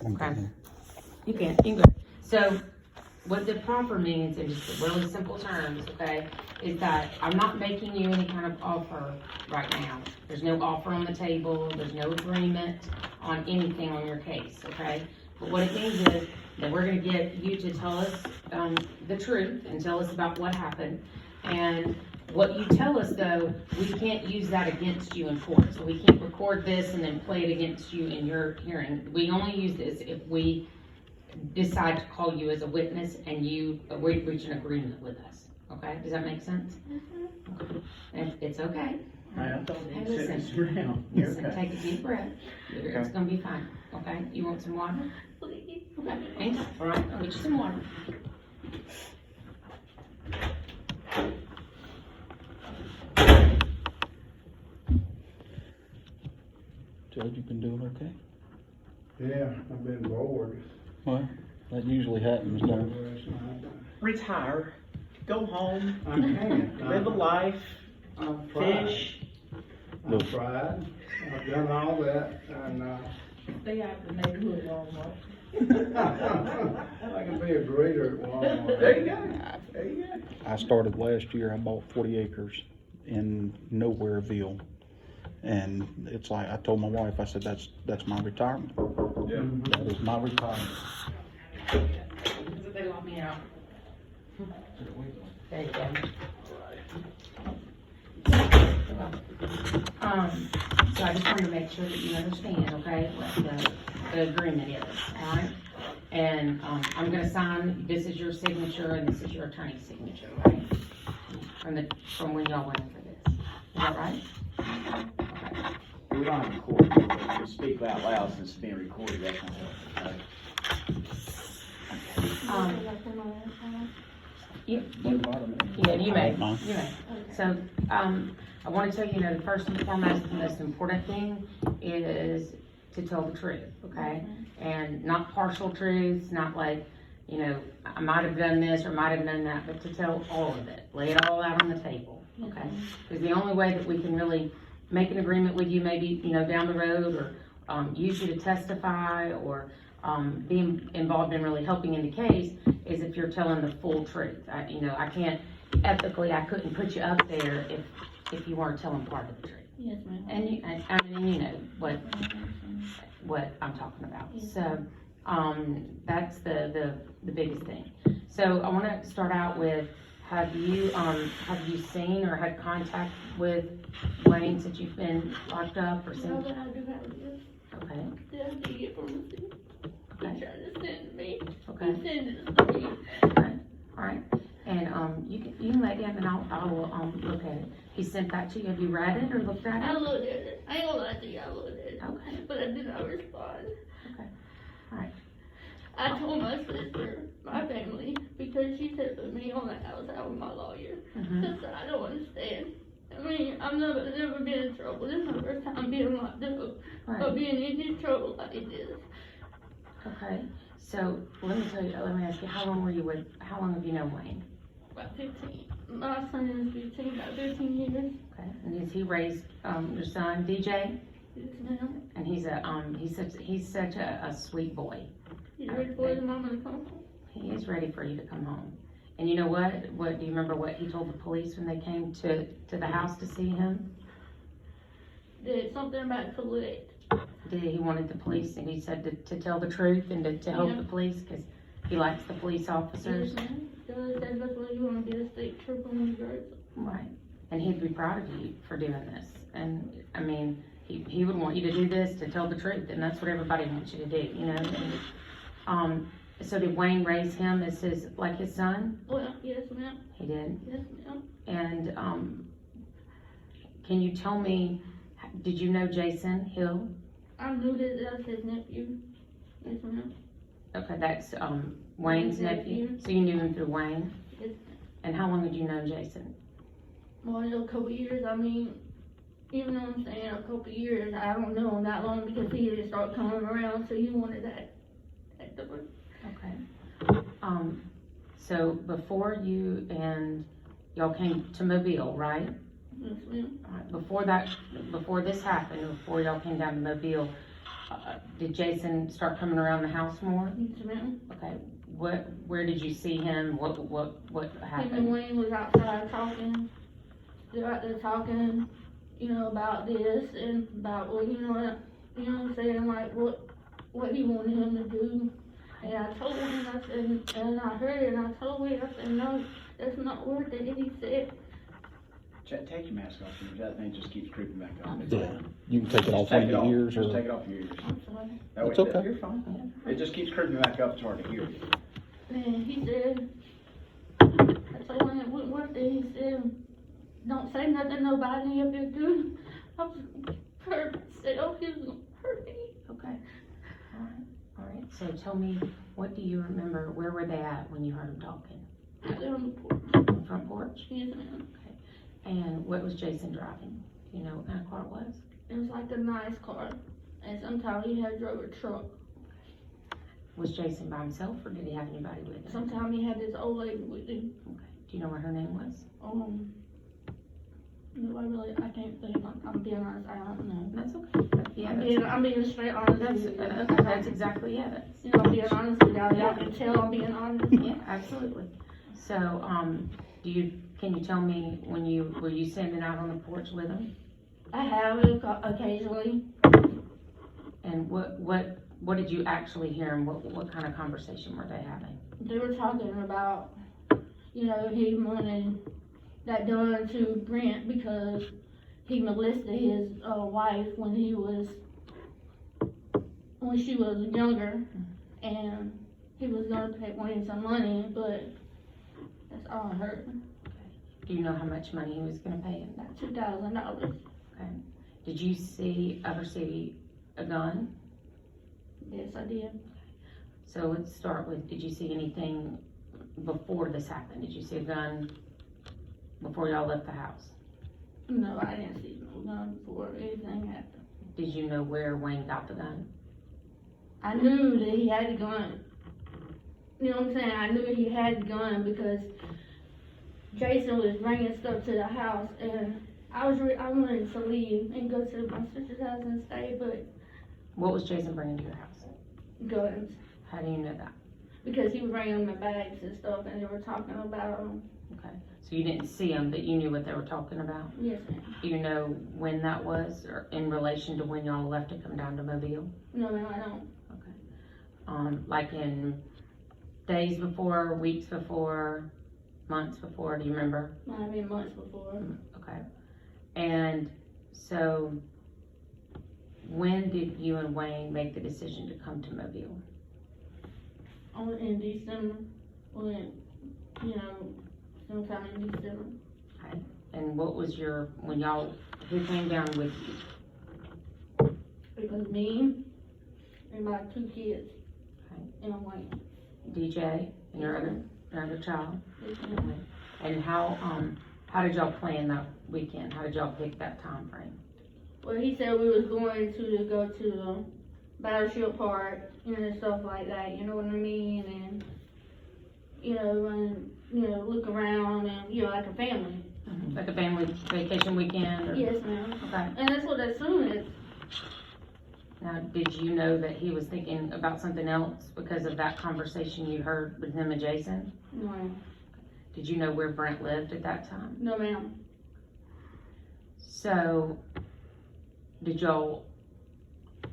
Okay. You can go. So what the proffer means in just really simple terms, okay, is that I'm not making you any kind of offer right now. There's no offer on the table. There's no agreement on anything on your case, okay? But what it means is that we're gonna get you to tell us the truth and tell us about what happened. And what you tell us, though, we can't use that against you in court. So we can't record this and then play it against you in your hearing. We only use this if we decide to call you as a witness and you reach an agreement with us. Okay? Does that make sense? Mm-hmm. Okay. And it's okay. I thought Hey, you said listen. it's real. You're Listen, okay. take a deep breath. It's gonna be fine. Okay? You want some water? Please. Okay. Hang on. All right. I'll get you some water. Judge, you been doing okay? Yeah, I've been bored. Well, that usually happens, don't it? Last night. Retire, go home, I can't. live a life, I've tried. fish. I've tried. I've done all that, and Stay out the neighborhood Walmart. I can be a greeter at Walmart. There you go, there you go. I started last year, I bought 40 acres in Nowhereville. And it's like, I told my wife, I said, that's my retirement. Yeah. That is my retirement. So they locked me out. There you go. So I just wanted to make sure that you understand, okay, what the agreement is, all right? And, I'm gonna sign, this is your signature and this is your attorney's signature, right? From when y'all went over this. Is that right? Okay. We don't have to record it, but we speak out loud since it's being recorded, that's not helpful. You may. So, I want to tell you, the first and foremost, the most important thing is to tell the truth, okay? And not partial truths, not like, I might have done this or might have done that, but to tell all of it. Lay it all out on the table, okay? Because the only way that we can really make an agreement with you, maybe, down the road, or use you to testify, or be involved in really helping in the case, is if you're telling the full truth. I can't, ethically, I couldn't put you up there if you weren't telling part of the truth. Yes, ma'am. And you know what I'm talking about. Yes. So, that's the biggest thing. So I want to start out with, have you seen or had contact with Wayne since you've been locked up, or No, since? but I do have this. Okay, That I did get from the city. He okay, tried to send me. okay, He sent it to me. okay, all right. And, you can let him and I will, look at it. He sent that to you. Have you read it or looked at I it? looked at it. I ain't gonna lie to you, I looked at it. Okay, But I did not respond. okay, all right. I told my sister, my family, because she said put me on the outside with my lawyer. Mhm. Sister, I don't understand. I mean, I've never been in trouble. This is my first time being locked up. But Right, being in this trouble like this. okay. So, let me ask you, how long have you known Wayne? About 15. My son is 15, about 15 years. Okay, and has he raised, your son, DJ? Yes, ma'am. And he's such a sweet boy. He's ready for his mama to come home. He is ready for you to come home. And you know what? Do you remember what he told the police when they came to the house to see him? There's something about collect. He wanted the police, and he said to tell the truth and to help Yeah. the police, because he likes the police officers. Yes, ma'am. That's what you want to be a state trooper when you grow up. Right. And he'd be proud of you for doing this. And, I mean, he would want you to do this, to tell the truth, and that's what everybody wants you to do, And, so did Wayne raise him as his son? Well, yes, ma'am. He did. Yes, ma'am. And, can you tell me, did you know Jason Hill? I knew that that's his nephew. Yes, ma'am. Okay, that's, Wayne's nephew. So you knew him through Wayne? Yes. And how long had you known Jason? Well, a couple years. I mean, even though I'm saying a couple years, I don't know him that long because he didn't start coming around, so he wanted that. Okay. So before you and y'all came to Mobile, right? Yes, ma'am. All right, before this happened, before y'all came down to Mobile, Did Jason start coming around the house more? Yes, ma'am. Okay, where did you see him? What Him and happened? Wayne was outside talking. They're out there talking, about this and about, well, what I'm saying, like, what he wanted him to do. And I told him, I said, and I heard it, and I told him, I said, no, that's not worth it. And he said, Take your mask off, because that thing just keeps creeping back up. Yeah, you can take it off Take one it of off. your ears Just or. take it off your ears. I'm sorry. That way, It's okay. You're fine. It just keeps creeping back up, it's hard to hear. And he said, I told him it wasn't worth it. He said, don't say nothing to nobody if you're good. I was hurt myself. He was gonna hurt me. Okay, alright, so tell me, what do you remember, where were they at when you heard them talking? Out there on the porch. On the front porch? Yes, ma'am. And what was Jason driving? Do you know what kind of car it was? It was like a nice car. And sometimes he had drove a truck. Was Jason by himself, or did he have anybody with him? Sometimes he had this old lady with him. Okay, do you know what her name was? No, I can't think. I'm being honest, I don't know. That's okay, yeah, I'm being straight honest that's, with you. that's exactly it. I'm being honest with y'all. Y'all can tell I'm being honest. Yeah, absolutely. So, can you tell me were you standing out on the porch with him? I have occasionally. And what did you actually hear, and what kind of conversation were they having? They were talking about, he wanted that done to Brent because he molested his wife when she was younger, and he was gonna pay Wayne some money, but that's all I heard. Do you know how much money he was gonna pay him? About $2,000. Okay. Did you ever see a gun? Yes, I did. So let's start with, did you see anything before this happened? Did you see a gun before y'all left the house? No, I didn't see no gun before anything happened. Did you know where Wayne got the gun? I knew that he had the gun. You know what I'm saying? I knew he had the gun because Jason was bringing stuff to the house, and I wanted to leave and go to my sister's house and stay, but What was Jason bringing to your house? guns. How do you know that? Because he was bringing them in bags and stuff, and they were talking about them. Okay. So you didn't see them, but you knew what they were talking about? Yes, ma'am. Do you know when that was, or in relation to when y'all left to come down to Mobile? No, ma'am, I don't. Okay. Like in days before, weeks before, months before, do you remember? Might have been months before. Okay. And so, when did you and Wayne make the decision to come to Mobile? In December, when, sometime in December. Okay. And what was who came down with you? It was me and my 2 kids. Okay. And Wayne. DJ and your other child? Yes, ma'am. And how did y'all plan that weekend? How did y'all pick that time frame? Well, he said we was going to go to the Battleship Park, and stuff like that, you know what I mean? And, look around and, like a family. Like a family vacation weekend? Or? Yes, ma'am. Okay. And that's what that soon is. Now, did you know that he was thinking about something else because of that conversation you heard with him and Jason? No, ma'am. Did you know where Brent lived at that time? No, ma'am. So, did y'all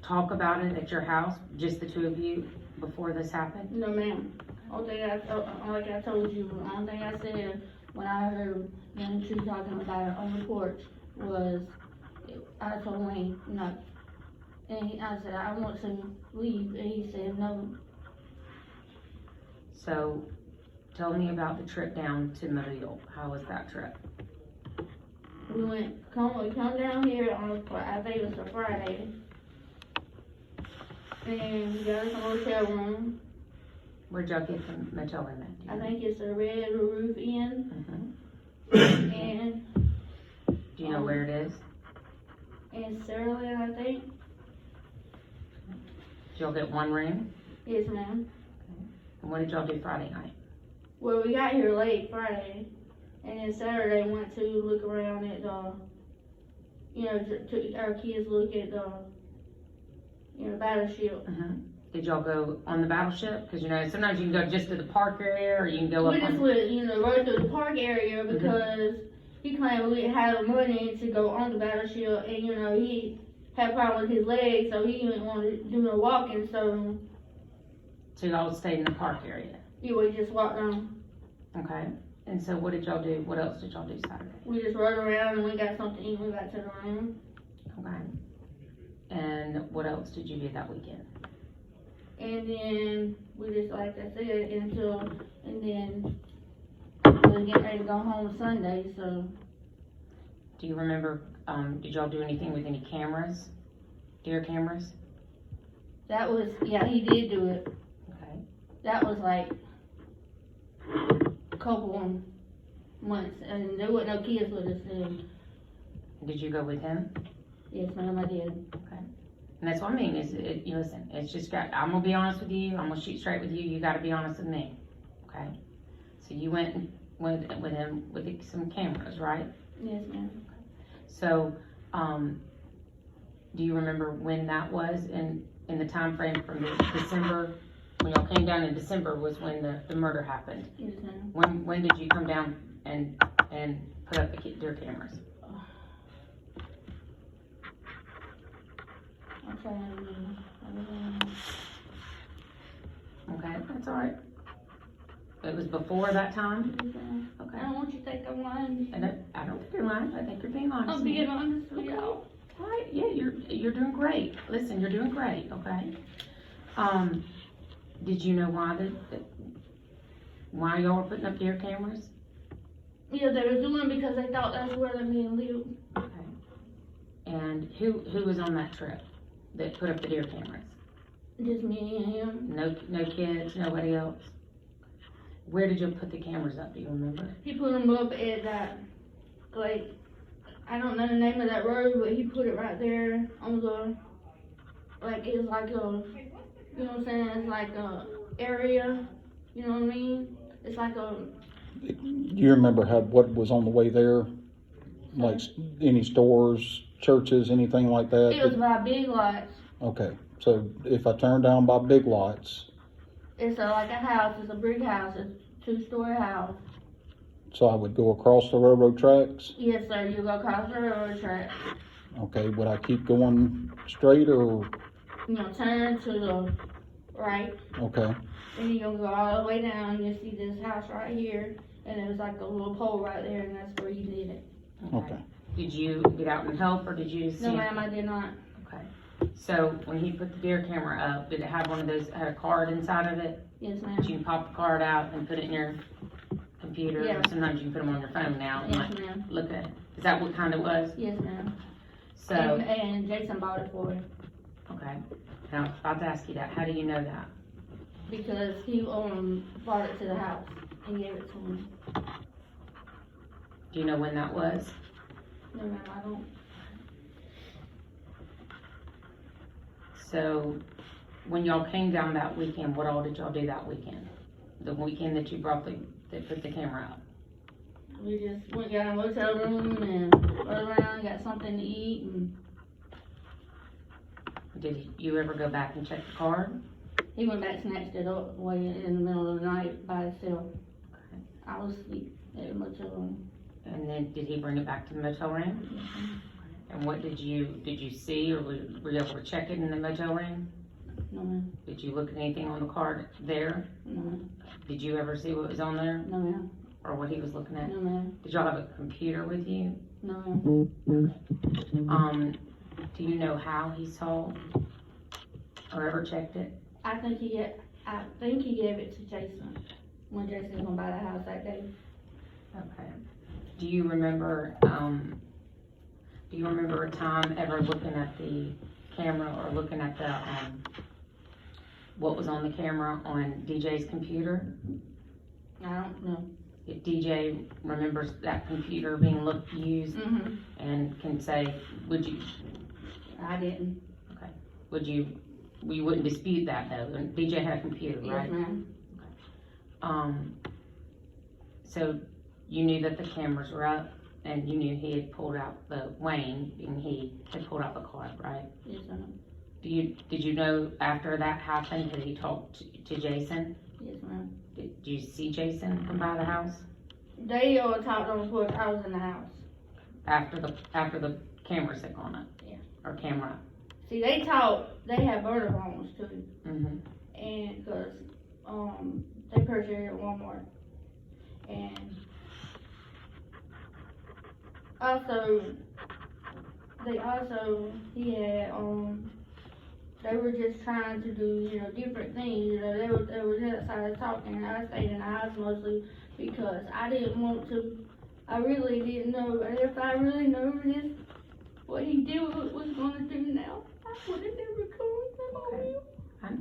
talk about it at your house, just the two of you, before this happened? No, ma'am. Like I told you, the only thing I said when I heard them two talking about it on the porch was, I told Wayne, no. And I said, I want to leave, and he said, no. So, tell me about the trip down to Mobile. How was that trip? We come down here on, I think it was a Friday. And we got us a hotel room. Where'd y'all get the motel room at? I think it's a Red Roof Inn. And Do you know where it is? in Sterling, I think. Did y'all get one room? Yes, ma'am. And what did y'all do Friday night? Well, we got here late Friday, and then Saturday went to look around at our kids look at you know, battleship. Did y'all go on the battleship? Cause you know, sometimes you can go just to the park area, or you can go up We just on, went, you know, right through the park area because he claimed we didn't have the money to go on the battleship, and you know, he had a problem with his legs, so he didn't want to do no walking, so so y'all stayed in the park area, he would just walk down. okay? And so what did y'all do? What else did y'all do Saturday? We just rode around and we got something to eat, we got to the room. Okay. And what else did you do that weekend? And then we just, like I said, and then we was getting ready to go home Sunday, so. Do you remember, did y'all do anything with any cameras? Deer cameras? That was, yeah, he did do it. Okay. That was like a couple months, and there wasn't no kids with us then. Did you go with him? Yes, ma'am, I did. Okay. And that's what I mean, is it, you listen, it's just I'm gonna be honest with you, I'm gonna shoot straight with you, you gotta be honest with me, okay? So you went with him with some cameras, right? Yes, ma'am. So, do you remember when that was in the time frame from December, when y'all came down in December was when the murder happened? Yes, ma'am. When did you come down and put up the deer cameras? I'm trying to remember. Okay, that's all right. It was before that time? Yes, ma'am. Okay. I don't want you to think I'm lying. I don't think you're lying, I think you're being honest. I'm being honest with y'all. All right, yeah, you're doing great. Listen, you're doing great, okay? Did you know why y'all were putting up deer cameras? Yeah, they were doing it because they thought that's where the men lived. Okay. And who was on that trip that put up the deer cameras? Just me and him. No kids, nobody else? Where did you put the cameras up, do you remember? He put them up at that, like, I don't know the name of that road, but he put it right there on the, like, it's like a, you know what I'm saying, it's like a area, you know what I mean? It's like a, Do you remember what was on the way there? Like any stores, churches, anything like that? it was by Big Lots. Okay, so if I turn down by Big Lots, It's like a house, it's a brick house, it's a 2-story house. so I would go across the railroad tracks? Yes, sir, you go across the railroad track, Okay, would I keep going straight or, you know, turn to the right, okay, and you're gonna go all the way down, you see this house right here, and there's like a little pole right there, and that's where you did it. okay. Did you get out and help, or did you see? No, it? ma'am, I did not. Okay. So when he put the deer camera up, did it have one of those, had a card inside of it? Yes, That ma'am. you can pop the card out and put it in your computer? Yeah. Or sometimes you can put them on your phone now and Yes, like ma'am. look at it. Is that what kind it was? Yes, ma'am. So, And Jason bought it for me okay. Now, I was about to ask you that. How do you know that? because he brought it to the house and gave it to me. Do you know when that was? No, ma'am, I don't. So, when y'all came down that weekend, what all did y'all do that weekend? The weekend that you that put the camera up? We just went got a motel room and rode around, got something to eat, and Did you ever go back and check the card? he went back, snatched it up way in the middle of the night by himself. Okay. I was asleep at the motel room. And then did he bring it back to the motel room? Yes, ma'am. And what did you see, or were you able to check it in the motel room? No, ma'am. Did you look at anything on the card there? No, ma'am. Did you ever see what was on there, No, ma'am. or what he was looking at? No, ma'am. Did y'all have a computer with you? No, ma'am. Do you know how he saw or ever checked it? I think he gave it to Jason when Jason was gonna buy the house that day. Okay. Do you remember a time ever looking at the camera or looking at the, what was on the camera on DJ's computer? I don't know. If DJ remembers that computer being used Mm-hmm. and can say, I didn't. we wouldn't dispute that though, and DJ had a computer, right? Yes, ma'am. So you knew that the cameras were up, and you knew he had pulled out Wayne, and he had pulled out the card, right? Yes, ma'am. Did you know after that happened that he talked to Jason? Yes, ma'am. Did you see Jason come by the house? They all talked on the porch, I was in the house. After the camera set on it? Yeah. Or camera? See, they talked, they had burner phones too, Mm-hmm. and, cause, they purchased it at Walmart. And he had, they were just trying to do, you know, different things, you know, they were outside talking, and I stayed in the house mostly because I didn't want to, I really didn't know, and if I really knew this, what he did was gonna do now, I would have never come to Okay.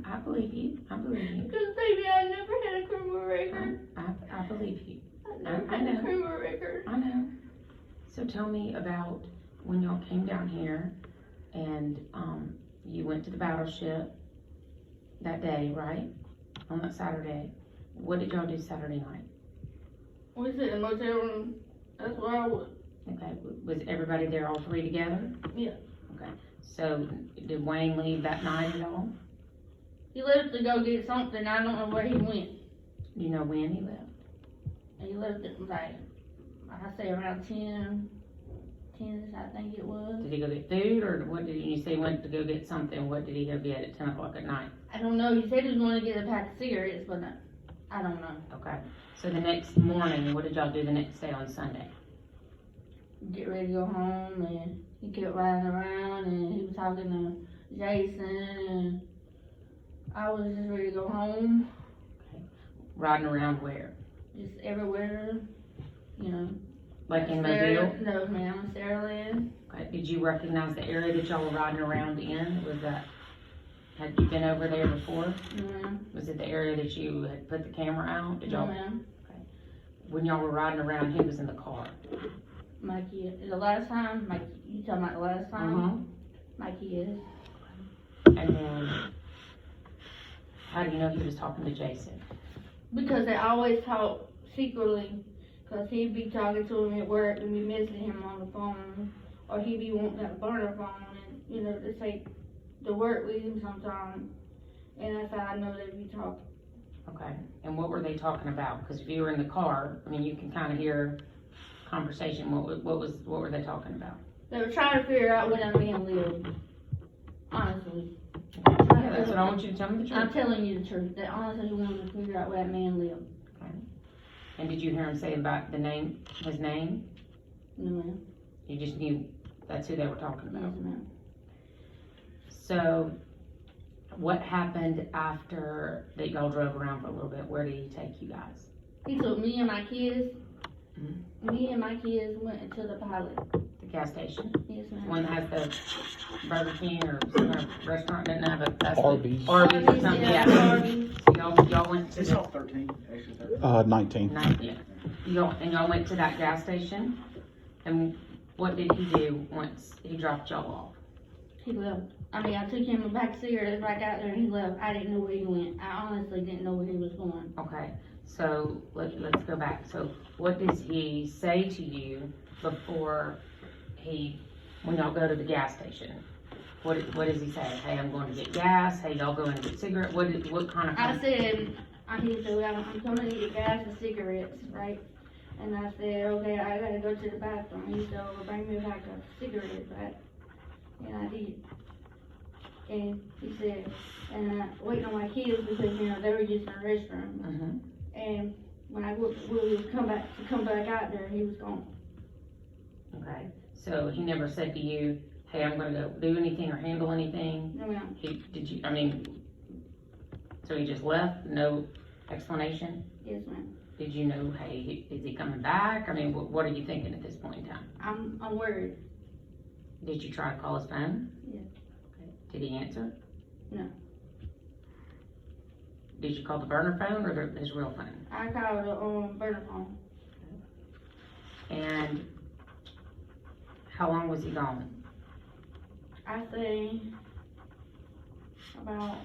I believe you. I believe you. Because baby, I never had a criminal record. I believe you. I never I had know. a criminal record. I know. So tell me about when y'all came down here and, you went to the battleship that day, right? On that Saturday. What did y'all do Saturday night? We sit in the motel room. That's where I was. Okay, was everybody there all three together? Yeah. Okay, so did Wayne leave that night at all? He left to go get something. I don't know where he went. Do you know when he left? He left it like I say around 10, I think it was. Did he go get food, or what did you say he went to go get something? What did he go get at 10 o'clock at night? I don't know. He said he was going to get a pack of cigarettes, but I don't know. Okay, so the next morning, what did y'all do the next day on Sunday? Get ready to go home, and he kept riding around, and he was talking to Jason, and I was just ready to go home. Riding around where? Just everywhere, you know. Like in Mobile? No, ma'am, Saraland. Okay, did you recognize the area that y'all were riding around in? Was that, had you been over there before? No, ma'am. Was it the area that you had put the camera out? Did No, y'all, ma'am. when y'all were riding around, who was in the car? My kid. The last time, you talking about the last time? My kids. And then, how do you know he was talking to Jason? Because they always talk secretly. Because he'd be talking to him at work and be messaging him on the phone. Or he'd be wanting that burner phone and, you know, to take to work with him sometimes. And that's how I know they'd be talking. Okay, and what were they talking about? Because if you were in the car, I mean, you can kind of hear conversation. What were they talking about? They were trying to figure out where that man lived. Honestly. Yeah, that's what I want you to tell me the I'm truth. telling you the truth. They honestly wanted to figure out where that man lived. Okay. And did you hear him say about his name? No, ma'am. You just knew that's who they were talking Yes, about? ma'am. So, what happened after that y'all drove around for a little bit? Where did he take you guys? He took me and my kids. Mhm. Me and my kids went to the pilot. The gas station? Yes, The ma'am. one that has the Burger King or some kind of restaurant, doesn't have a fast food? Arby's. Arby's or something, yeah. Arby's. So y'all went to It's the all 13, actually 13. 19. night, yeah. Y'all went to that gas station, and what did he do once he dropped y'all off? He left. I mean, I took him a back cigarette back out there and he left. I didn't know where he went. I honestly didn't know where he was going. Okay, so let's go back. So what does he say to you before when y'all go to the gas station? What does he say? Hey, I'm going to get gas. Hey, y'all going to get cigarette? What kind of? I said, he said, I'm coming to get gas and cigarettes, right? And I said, okay, I gotta go to the bathroom. He said, well, bring me a pack of cigarettes, right? And I did. And he said, and I waiting on my kids because, you know, they were just in the restroom. Mhm. And when we come back out there, he was gone. Okay, so he never said to you, hey, I'm gonna go do anything or handle anything? No, ma'am. So he just left, no explanation? Yes, ma'am. Did you know, hey, is he coming back? I mean, what are you thinking at this point in time? I'm worried. Did you try to call his phone? Yeah. Okay. Did he answer? No. Did you call the burner phone or his real phone? I called the burner phone. And how long was he gone? I say about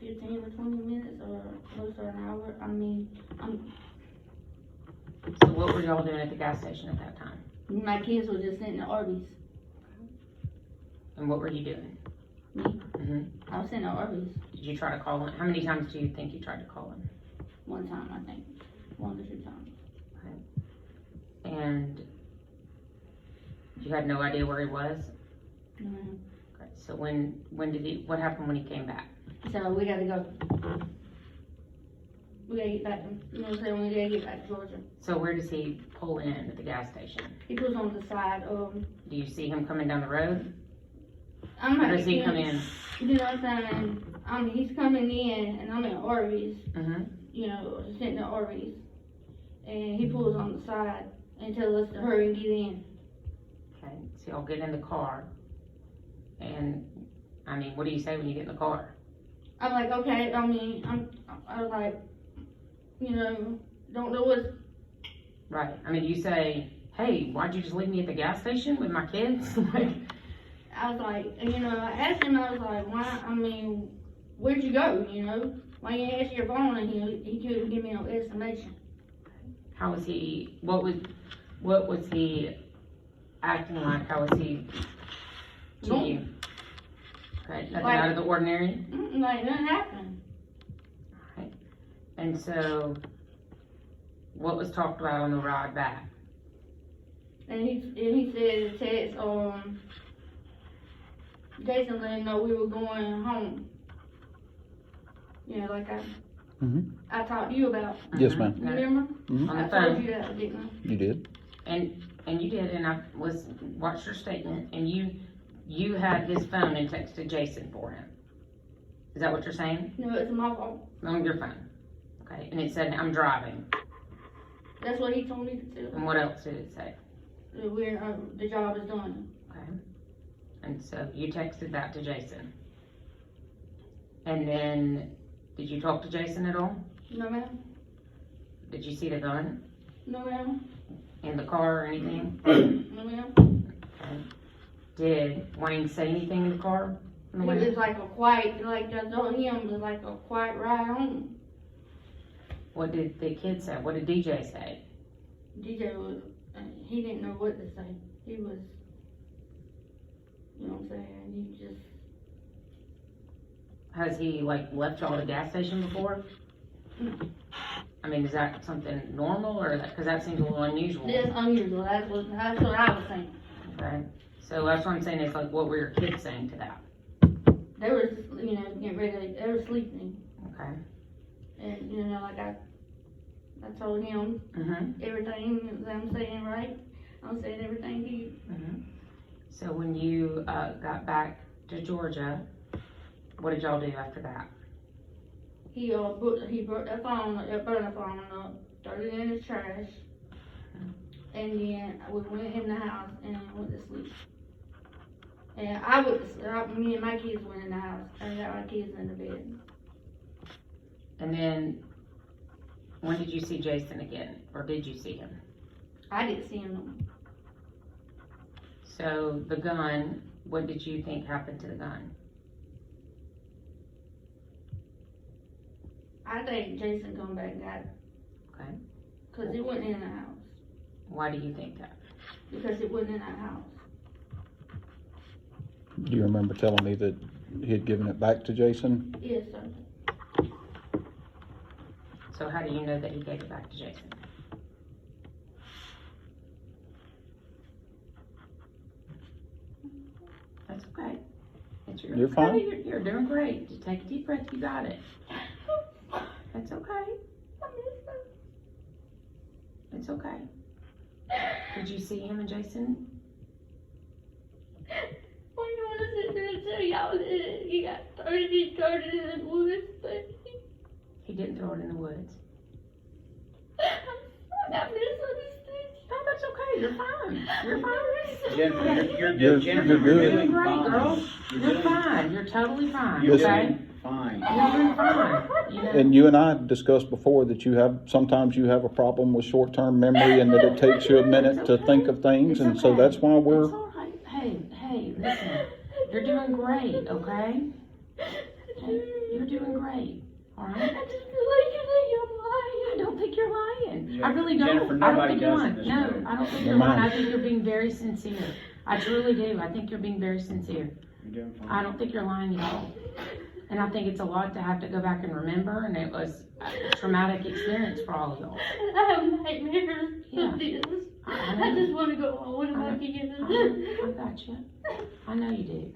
15 or 20 minutes or close to an hour. I mean, So what were y'all doing at the gas station at that time? my kids were just sitting at Arby's. And what were you doing? Mhm. I was sitting at Arby's Did you try to call him? How many times do you think you tried to call him? one time, I think, 1 or 2 times. And you had no idea where he was? No, ma'am. Okay, so when did he, what happened when he came back? So we gotta go. We gotta get back, you know what I'm saying, we gotta get back to Georgia. So where does he pull in at the gas station? He pulls on the side, Do you see him coming down the road? I'm Or not, does he come in? you know what I'm saying, he's coming in, and I'm in Arby's, Mm-hmm. you know, sitting at Arby's. And he pulls on the side and tells us to hurry and get in. Okay, so y'all get in the car. And, I mean, what do you say when you get in the car? I'm like, okay, I was like, you know, don't know what's, Right, I mean, you say, hey, why'd you just leave me at the gas station with my kids? Like, I was like, and, you know, I asked him, I was like, where'd you go, you know? Why you answer your phone? And he couldn't give me no estimation. how was he, what was he acting like? How was he to Normal. you? Okay, nothing Like- out of the ordinary? Like, nothing happened. And so, what was talked about on the ride back? And he said the text, Jason let him know we were going home. You know, like Mhm. I talked to you about, Yes, ma'am. you remember? Mhm. On I the told phone. you that, didn't I? You did. And you did, and I watched your statement, and you had his phone and texted Jason for him. Is that what you're saying? No, it's my fault. On your phone? Okay, and it said, I'm driving. That's what he told me to do. And what else did it say? The job is done. Okay. And so you texted that to Jason. And then, did you talk to Jason at all? No, ma'am? Did you see the gun No, ma'am? in the car or anything? No, ma'am? Okay. Did Wayne say anything in the car? It was like a quiet, like I told him, it was like a quiet ride home. What did the kid say? What did DJ say? DJ was, he didn't know what to say. He was, you know what I'm saying, he just, Has he like left y'all at a gas station before? No. I mean, is that something normal or that, cause that seems a little unusual? that's unusual, that's what I was saying. Okay, so that's what I'm saying, is like, what were your kids saying to that? They were, you know, getting ready, they were sleeping, Okay. and, you know, like I told him Mm-hmm. everything that I'm saying right, I'm saying everything to you. Mm-hmm. So when you, got back to Georgia, what did y'all do after that? He brought that phone, that burner phone up, threw it in his trash, and then we went in the house and went to sleep. And me and my kids went in the house, and got my kids in the bed. And then, when did you see Jason again, or did you see him? I didn't see him no more. So the gun, what did you think happened to the gun? I think Jason come back and got it. Okay. Cause it wasn't in the house, Why do you think that? because it wasn't in our house. Do you remember telling me that he had given it back to Jason? Yes, sir. So how do you know that he gave it back to Jason? That's okay. You're fine. Okay, you're doing great. Just take a deep breath. You got it. That's okay. It's okay. Did you see him and Jason? Why you wanna sit there and tell y'all that he got he thrown it in the woods, but He didn't throw it in the woods. I got misunderstood. No, that's okay. You're fine. You're fine. Jennifer, you're You're good. Jennifer, good. you're You're doing great, fine. girl. You're You're doing- fine. You're totally fine. You're Okay? doing fine. You're doing fine. You know? And you and I discussed before that sometimes you have a problem with short-term memory and that it takes you a minute to think of things, and so that's why It's we're, all right. Hey, listen. You're doing great, okay? Hey, you're doing great, all I right? just feel like you think I'm I lying. don't think you're lying. I Jennifer- really don't. Jennifer, I don't nobody think you're does lying. in this No, room. I don't think No, you're lying. ma'am. I think you're being very sincere. I truly do. I think you're being very sincere. You're doing fine. I don't think you're lying at all. And I think it's a lot to have to go back and remember, and it was a traumatic experience for all of y'all. I have nightmares Yeah. of this. I I know. just want to go home with my kids. I got you. I know you do.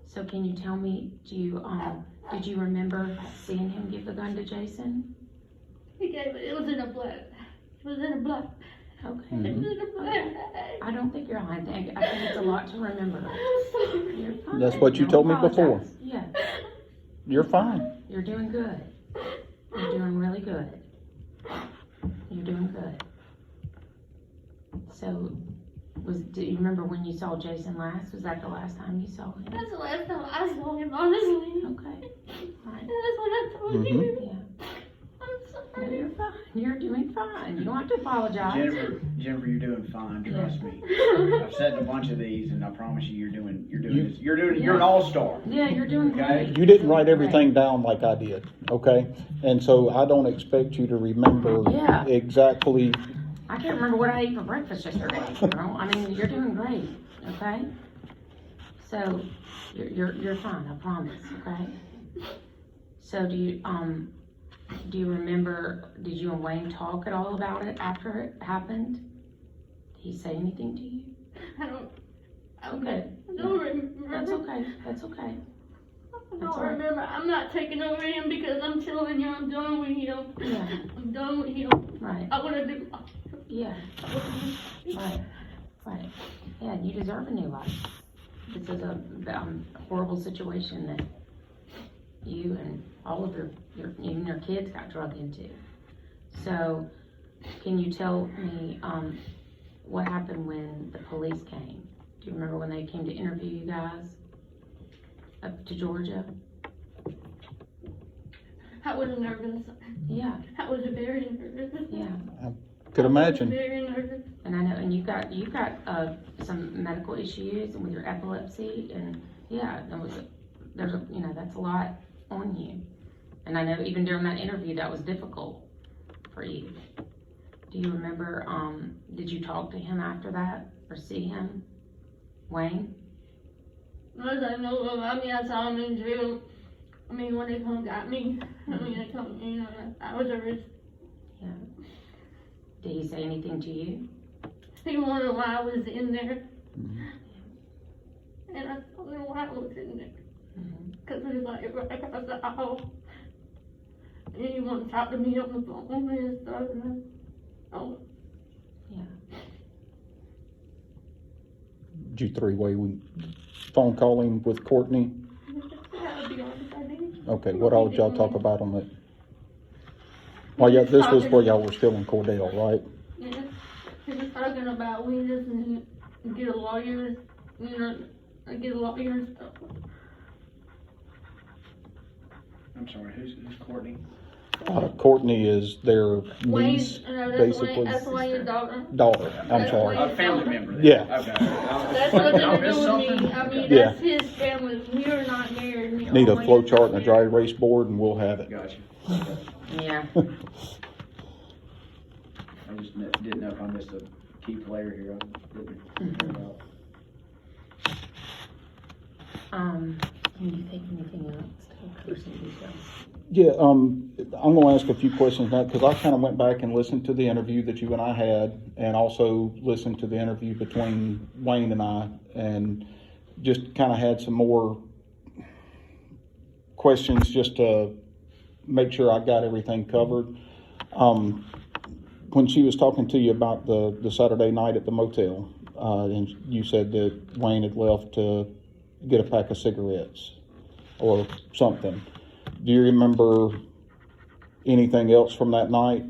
So can you tell me, did you remember seeing him give the gun to Jason? He gave it was in a black. It was in a black. Okay. It was in a black. I don't think you're lying. I think it's a lot to remember. I'm sorry. You're fine. That's what you Don't told me apologize. before. Yeah, You're fine. you're doing good. You're doing really good. You're doing good. So, do you remember when you saw Jason last? Was that the last time you saw him? That's the last time I saw him, honestly. Okay. Right. That's what I told Mhm. you. Yeah. I'm No, sorry. you're fine. You're doing fine. You don't have to apologize. Jennifer, you're doing fine, trust me. I've said a bunch of these and I promise you, you're an all-star. Yeah, you're doing Okay. great. You didn't write everything down like I did, okay? And so I don't expect you to remember Yeah. exactly. I can't remember what I ate for breakfast yesterday. You know? I mean, you're doing great. Okay. So you're fine. I promise. Okay. So do you remember? Did you and Wayne talk at all about it after it happened? Did he say anything to you? I don't Okay. remember. That's okay. That's okay. I That's don't all right. remember. I'm not taking over him because I'm telling you I'm done with him. Yeah. I'm done with him. Right. I want to do. Yeah. Right. Right. Yeah. And you deserve a new life. This is a horrible situation that you and all of even your kids got drugged into. So, can you tell me what happened when the police came? Do you remember when they came to interview you guys up to Georgia? I was nervous. Yeah, I was very nervous. yeah. Could imagine. Very nervous. And I know, and you've got some medical issues with your epilepsy, and yeah, that's a lot on you. And I know even during that interview that was difficult for you. Do you remember? Did you talk to him after that or see him, Wayne? As I know of, I saw him in jail. When they come got me, they come, I was arrested. Yeah. Did he say anything to you? He wondered why I was in there. Mhm. And I told him why I was in there. Mm-hmm. Because it was like right across the hall. And he wanted to talk to me on the phone and stuff. Oh, Did you three-way phone call him with Courtney? to be honest, I did. Okay, what all did y'all talk about on that? Well, yeah, this was where y'all were still in Cordell, right? Yeah. He was talking about we just need to get a lawyer, get a lawyer and stuff. I'm sorry, who's Courtney? Courtney is their Wayne, niece, that's basically. That's Wayne's daughter. Daughter, I'm That's sorry. Wayne. A family member then? Yeah. Okay. That's nothing Did I to miss do with something? me. Yeah. That's his family. We are not married. Need a flow chart and a dry erase board and we'll have it. Gotcha. Yeah. I just didn't know if I missed a key player here. I didn't. Can you think of anything else? Personal details. Yeah, I'm gonna ask a few questions now, because I kind of went back and listened to the interview that you and I had, and also listened to the interview between Wayne and I, and just kind of had some more questions just to make sure I got everything covered. When she was talking to you about the Saturday night at the motel, and you said that Wayne had left to get a pack of cigarettes or something. Do you remember anything else from that night?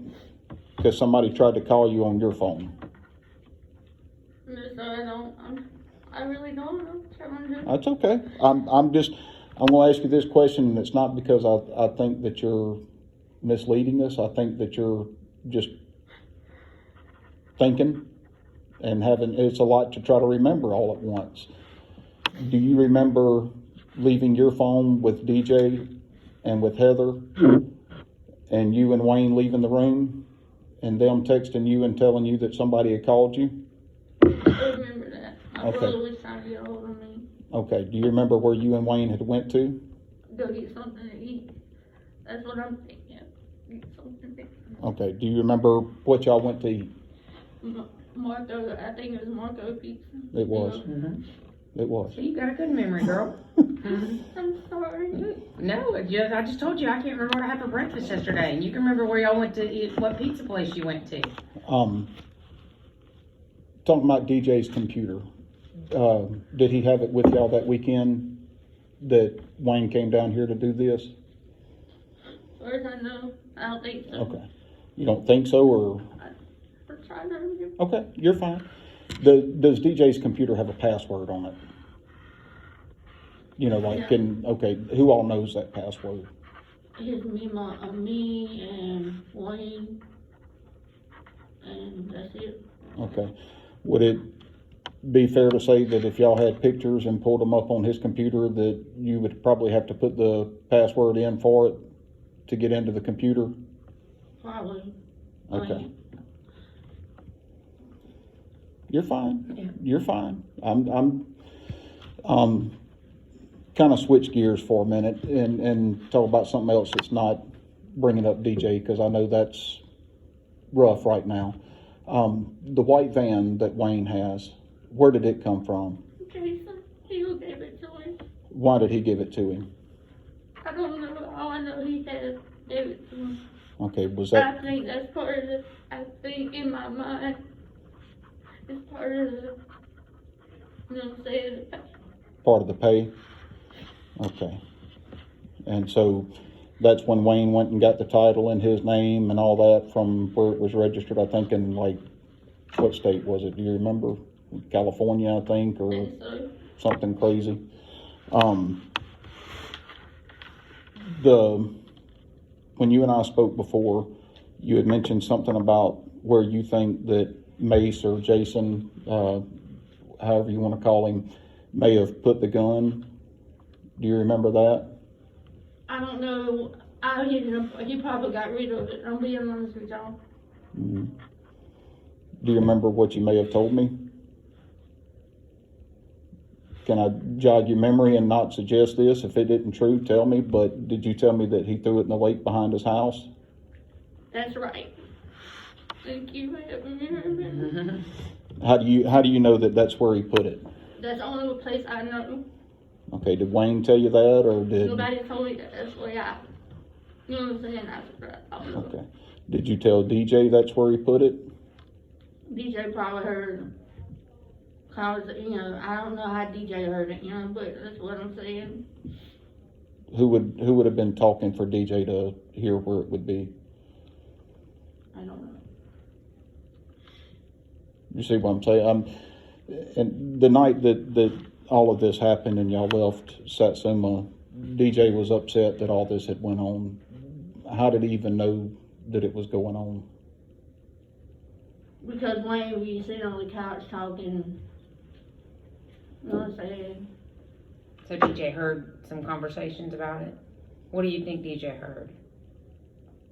Because somebody tried to call you on your phone. I really don't know. That's okay. I'm gonna ask you this question, and it's not because I think that you're misleading us. I think that you're just thinking and it's a lot to try to remember all at once. Do you remember leaving your phone with DJ and with Heather, and you and Wayne leaving the room, and them texting you and telling you that somebody had called you? I remember that. My Okay. brother was trying to get a hold of me. Okay, do you remember where you and Wayne had went to? Go get something to eat. That's what I'm thinking. Get something to eat. Okay, do you remember what y'all went to eat? Marco, I think it was Marco Pizza. It was. Mm-hmm. It was. So you got a good memory, girl. Mhm. I'm sorry. No, I just told you I can't remember what I had for breakfast yesterday, and you can remember where y'all went to eat, what pizza place you went to. Talking about DJ's computer, did he have it with y'all that weekend that Wayne came down here to do this? As far as I know, I don't think so. Okay. You don't think so, or? I'm trying to remember. Okay, you're fine. Does DJ's computer have a password on it? You know, like, okay, who all knows that password? His me and Wayne, and that's it. Okay. Would it be fair to say that if y'all had pictures and pulled them up on his computer, that you would probably have to put the password in for it to get into the computer? Probably. Okay. You're fine. Yeah. You're fine. I'm kind of switch gears for a minute and talk about something else that's not bringing up DJ, because I know that's rough right now. The white van that Wayne has, where did it come from? Jason, he gave it to him. Why did he give it to him? I don't know. All I know, he gave it to him. Okay, was that I think that's part of the, I think in my mind, it's part of the, you know what I'm saying? part of the pay? Okay. And so that's when Wayne went and got the title in his name and all that from where it was registered, I think in like, what state was it? Do you remember? California, I think, or And so, something crazy. When you and I spoke before, you had mentioned something about where you think that Mace or Jason, however you want to call him, may have put the gun. Do you remember that? I don't know. He probably got rid of it. I'm being honest with y'all. Mm-hmm. Do you remember what you may have told me? Can I jog your memory and not suggest this? If it isn't true, tell me, but did you tell me that he threw it in the lake behind his house? That's right. Thank you for helping me remember. How do you know that that's where he put it? That's the only place I know. Okay, did Wayne tell you that, or did? Nobody told me that. That's where you know what I'm saying? I don't know. Okay. Did you tell DJ that's where he put it? DJ probably heard. Cause I don't know how DJ heard it, but that's what I'm saying. Who would have been talking for DJ to hear where it would be? I don't know. You see what I'm saying? And the night that all of this happened and y'all left Satsuma, DJ was upset that all this had went on. How did he even know that it was going on? Because Wayne, we sit on the couch talking. You know what I'm saying? So DJ heard some conversations about it. What do you think DJ heard?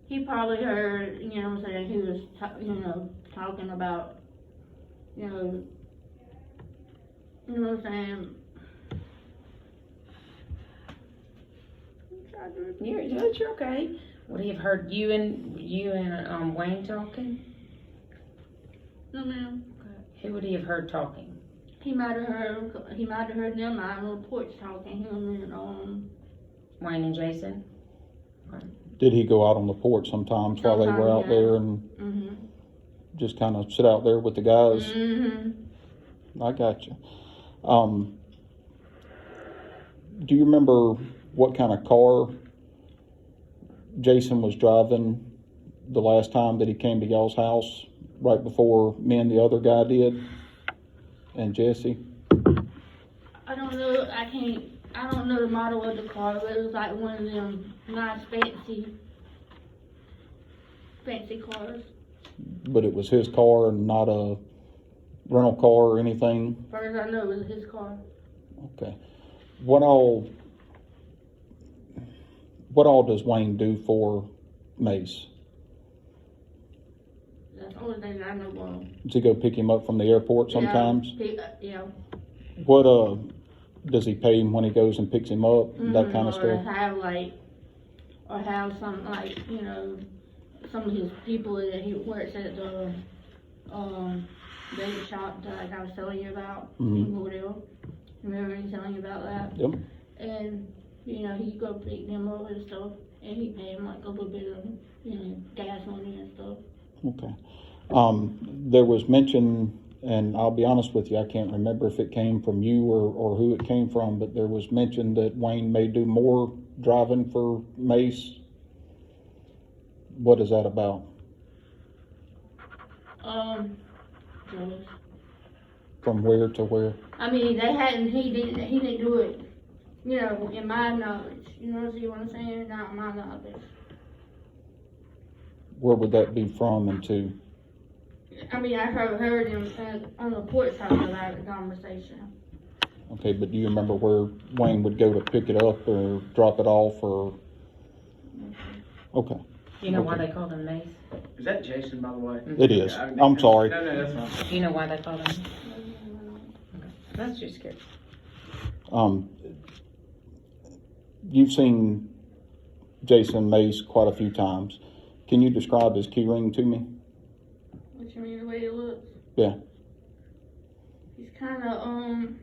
He probably heard, you know what I'm saying, he was, talking about, you know what I'm saying? You're okay. Would he have heard you and Wayne talking? No, ma'am. Who would he have heard talking? He might have heard them out on the porch talking, him and, Wayne and Jason? Okay. Did he go out on the porch sometimes while they were out Sometimes, yeah. there and just kind of sit out there with the guys? I got you. Do you remember what kind of car Jason was driving the last time that he came to y'all's house, right before me and the other guy did, and Jesse? I don't know, I don't know the model of the car, but it was like one of them nice fancy cars. But it was his car and not a rental car or anything? As far as I know, it was his car. Okay. What all does Wayne do for Mace? That's the only thing I know of. Does he go pick him up from the airport sometimes? Yeah. What does he pay him when he goes and picks him up, that kind of Or stuff? have some, like, you know, some of his people that he works at the, bait shop that, like I was telling you about in Woodville. Remember me telling you about that? Yep. And, you know, he'd go pick them up and stuff, and he'd pay him like a little bit of, you know, gas money and stuff. Okay. There was mention, and I'll be honest with you, I can't remember if it came from you or who it came from, but there was mention that Wayne may do more driving for Mace. What is that about? Drugs. From where to where? I mean, he didn't do it, you know, in my knowledge. You know what I'm saying? Not in my knowledge. Where would that be from and to? I mean, I heard him on the porch talking about the conversation. Okay, but do you remember where Wayne would go to pick it up or drop it off or? Okay, Do you know why Okay. they called him Mace? Is that Jason, by the way? it is. I'm sorry. No, that's fine. Do you know why they called him? That's just scary. You've seen Jason Mace quite a few times. Can you describe his key ring to me? What you mean, the way he looks? Yeah. He's kind of, I'm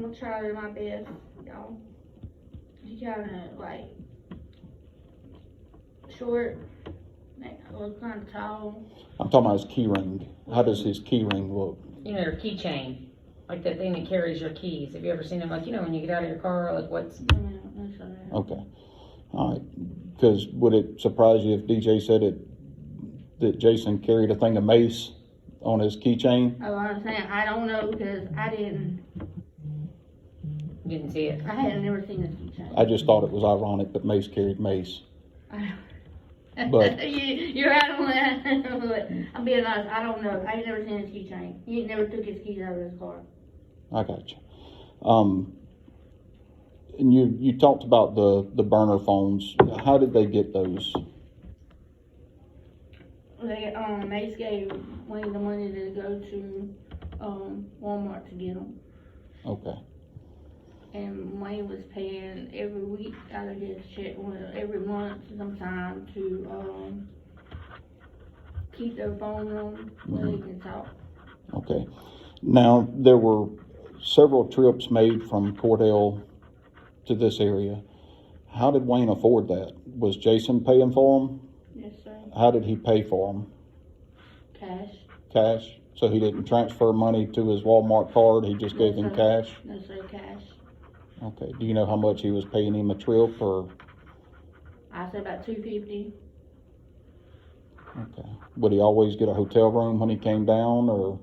gonna try my best, y'all. He kind of, like, short, kind of tall. I'm talking about his key ring. How does his key ring look? You know, your keychain, like that thing that carries your keys. Have you ever seen them? Like, you know, when you get out of your car, like what's? Okay. All right. Because would it surprise you if DJ said that Jason carried a thing of mace on his keychain? Oh, I'm saying, I don't know, because I hadn't See it. never seen this keychain. I just thought it was ironic that Mace carried mace. But- You're right on that. But I'm being honest, I don't know. I ain't never seen his keychain. He ain't never took his keys out of his car. I got you. And you talked about the burner phones. How did they get those? Mace gave Wayne the money to go to Walmart to get them. Okay. And Wayne was paying every week out of his check, well, every month sometime to keep their phone on where they can talk. Okay. Now, there were several trips made from Cordell to this area. How did Wayne afford that? Was Jason paying for them? Yes, sir. How did he pay for them? Cash. Cash? So he didn't transfer money to his Walmart card, he just gave him cash? No, sir, cash. Okay. Do you know how much he was paying him a trip or? I said about $250. Okay. Would he always get a hotel room when he came down or?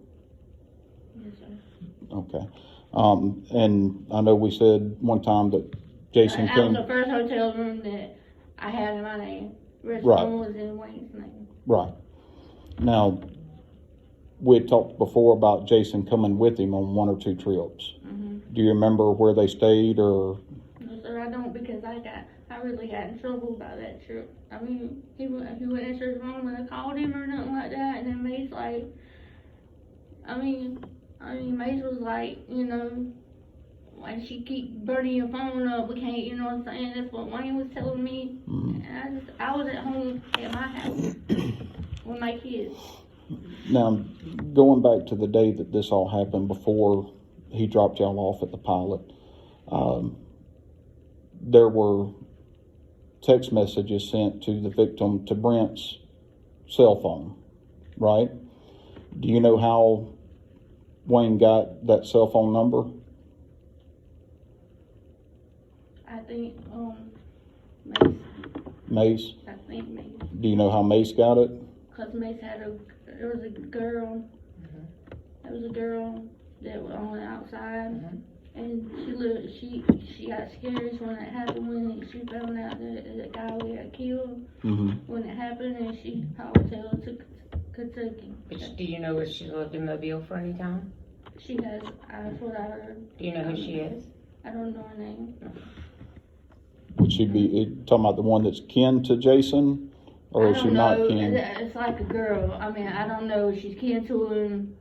Yes, sir. Okay. And I know we said one time that Jason That was came. the first hotel room that I had in my name. The rest Right. of them was in Wayne's name. Right. Now, we had talked before about Jason coming with him on one or two trips. Mm-hmm. Do you remember where they stayed or? No, sir, I don't, because I really got in trouble about that trip. I mean, he went into his room and I called him or nothing like that, and then Mace like, I mean, Mace was like, you know, like, she keep burning your phone up, we can't, you know what I'm saying? That's what Wayne was telling me. And I was at home at my house with my kids. Now, going back to the day that this all happened before he dropped y'all off at the pilot, there were text messages sent to the victim to Brent's cell phone, right? Do you know how Wayne got that cell phone number? I think, Mace? I think Mace. Do you know how Mace got it? Cause Mace there was a girl, there was a girl that was on the outside, and she got scared when it happened, when she found out that the guy got killed, when it happened, and she hotel to Kentucky. But do you know if she lived in Mobile for any time? She has, that's what I heard. Do you know who she is? I don't know her name. Would she be talking about the one that's kin to Jason? Or is she not kin? It's like a girl. I mean, I don't know if she's kin to him.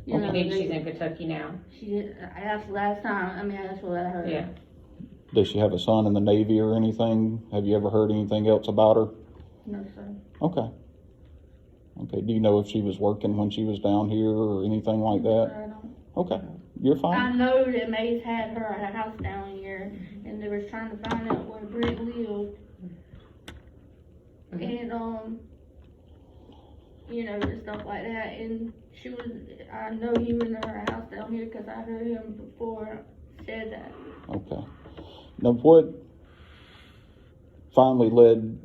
You know, Maybe they- she's in Kentucky now. She did, that's the last time, I mean, that's what I heard. Yeah. Does she have a son in the Navy or anything? Have you ever heard anything else about her? No, sir. Okay. Okay, do you know if she was working when she was down here or anything like that? I don't. Okay, you're I fine. know that Maze had her at a house down here, and they was trying to find out where Brent lived. Mhm. And, you know, and stuff like that, and she was, I know he was in her house down here, cause I heard him before said that. Okay. Now, what finally led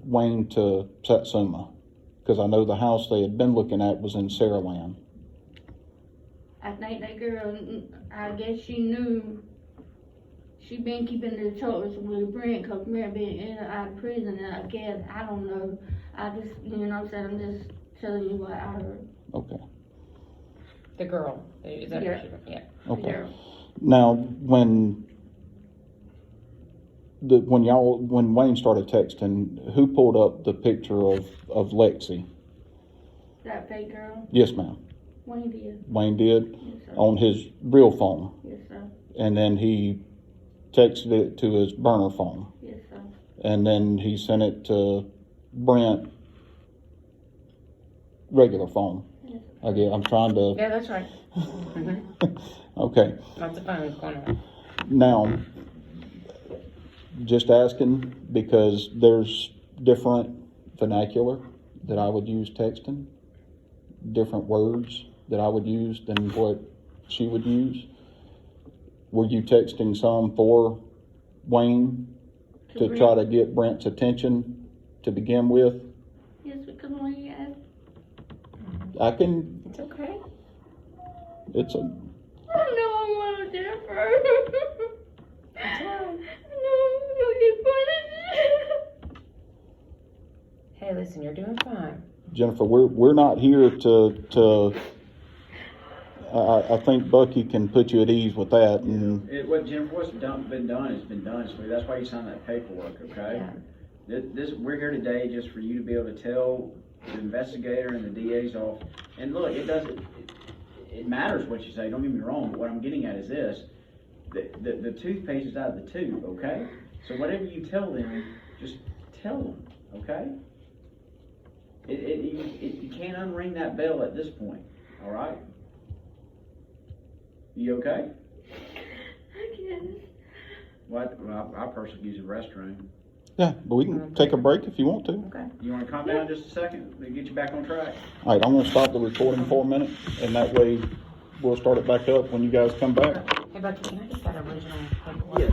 Wayne to Satsuma? Because I know the house they had been looking at was in Saraland. I think that girl, I guess she knew, she been keeping the touch with Brent, cause Brent been in and out of prison, and I guess, I don't know, I just, you know what I'm saying, I'm just telling you what I heard. Okay, The girl. Is that Yeah. Yeah. okay. Girl. Now, when Wayne started texting, who pulled up the picture of Lexi? That fake girl, Yes, ma'am. Wayne did, Wayne did yes, sir, on his real phone, yes, sir, and then he texted it to his burner phone, yes, sir. and then he sent it to Brent regular phone. Yes. Again, I'm trying to. Yeah, that's right. Mhm. Okay, Lots of phones going on. now, just asking because there's different vernacular that I would use texting, different words that I would use than what she would use. Were you texting some for Wayne to Brent. try to get Brent's attention to begin with? Yes, because when he asked, I can, It's okay. it's a, I know I want Jennifer. It's all right. No, you'll get punished. Hey, listen, you're doing fine. Jennifer, we're not here to, I think Bucky can put you at ease with that, and What Jennifer, been done has been done, so that's why you signed that paperwork, okay? Yeah. We're here today just for you to be able to tell the investigator and the DA's office, and look, it matters what you say, don't get me wrong, but what I'm getting at is this, the toothpaste is out of the tube, okay? So whatever you tell them, just tell them, okay? You can't unring that bell at this point, all right? You okay? I guess. Well, I personally use the restroom. yeah, but we can take a break if you want to. Okay. You wanna calm down just a second, to get you back on track? All right, I'm gonna stop the recording for a minute, and that way we'll start it back up when you guys come back. Hey, Bucky, can I get that original